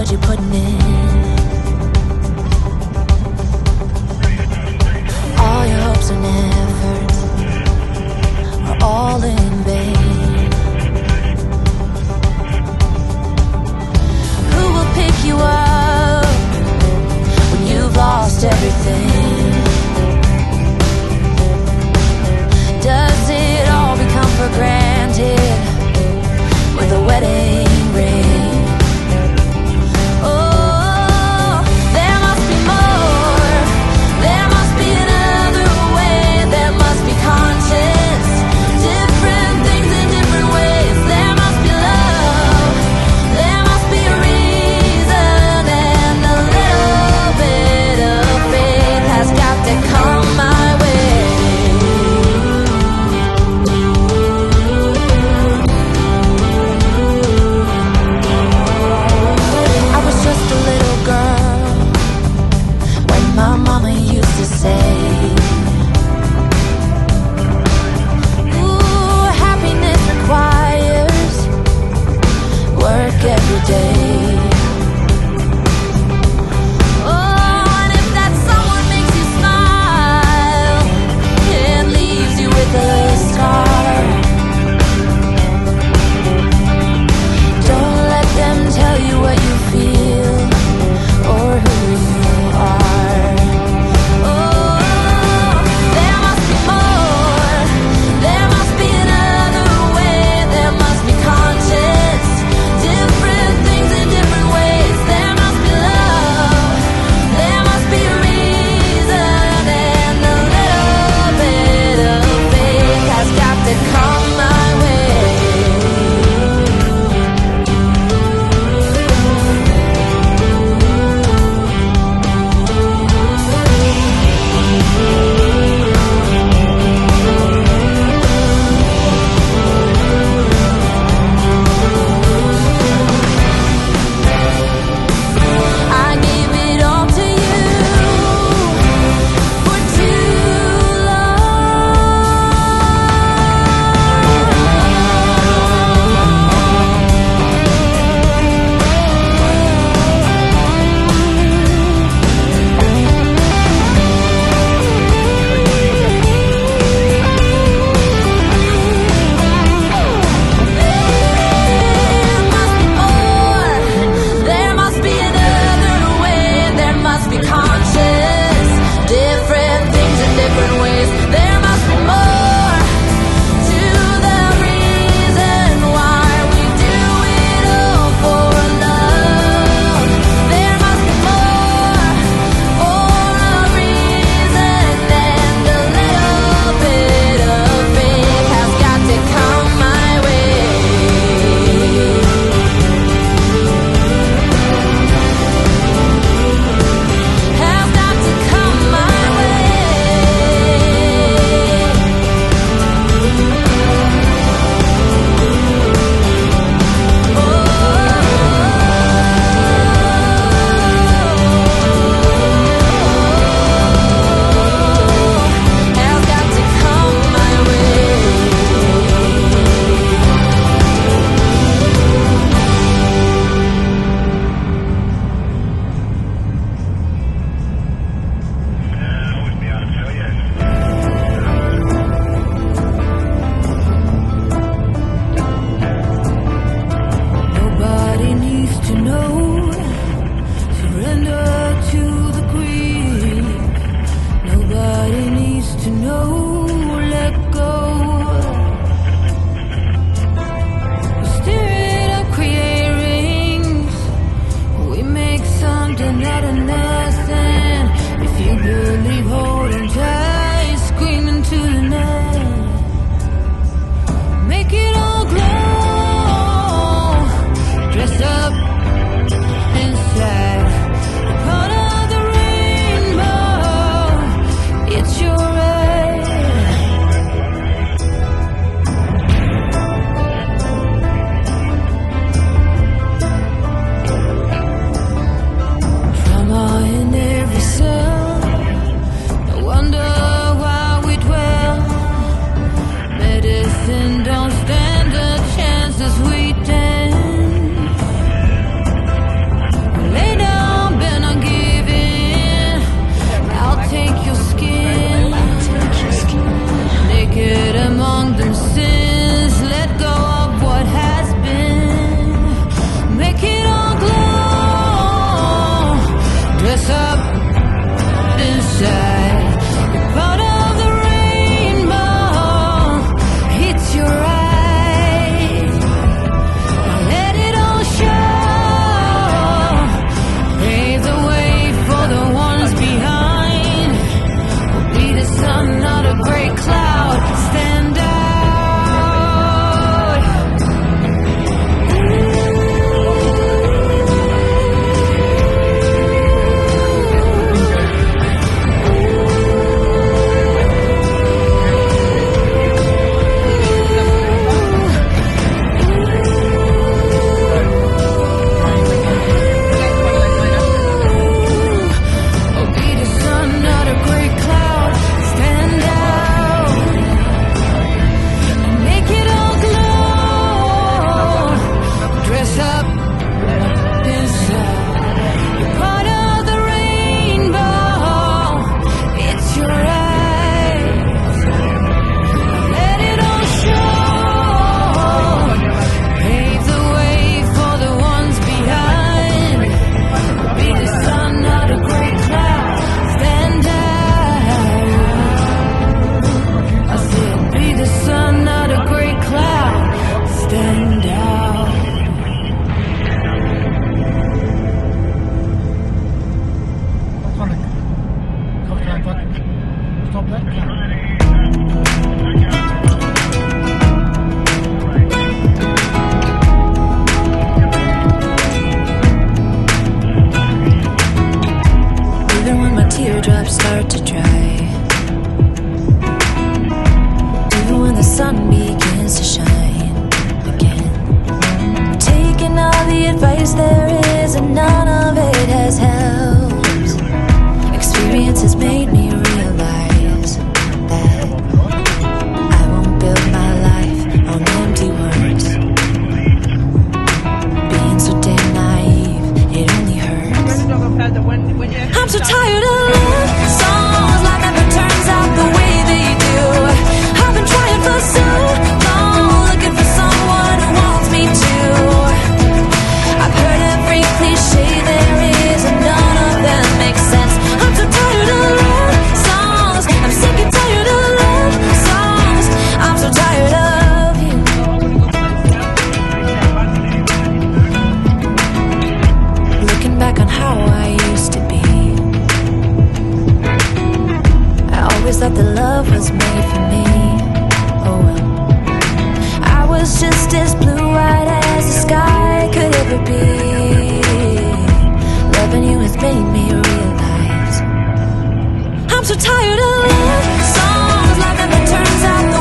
effort you're putting in. All your hopes and efforts are all in vain. Who will pick you up when you've lost everything? Does it all become for granted with a wedding ring? Oh, there must be more. There must be another way. tears start to dry. Even when the sun begins to shine again. Taking all the advice there is, and none of it has helped. Experience has made me realize that I won't build my life on empty words. Being so damn naive, it only hurts. I'm so tired of love songs, life never turns out the way they do. I've been trying for so long, looking for someone who wants me to. I've heard every cliche there is, and none of them make sense. I'm so tired of love songs, I'm sick and tired of love songs. I'm so tired of you. Looking back on how I used to be, I always thought that love was made for me. Oh well, I was just as blue-eyed as the sky could ever be. Loving you has made me realize I'm so tired of love songs, life never turns out the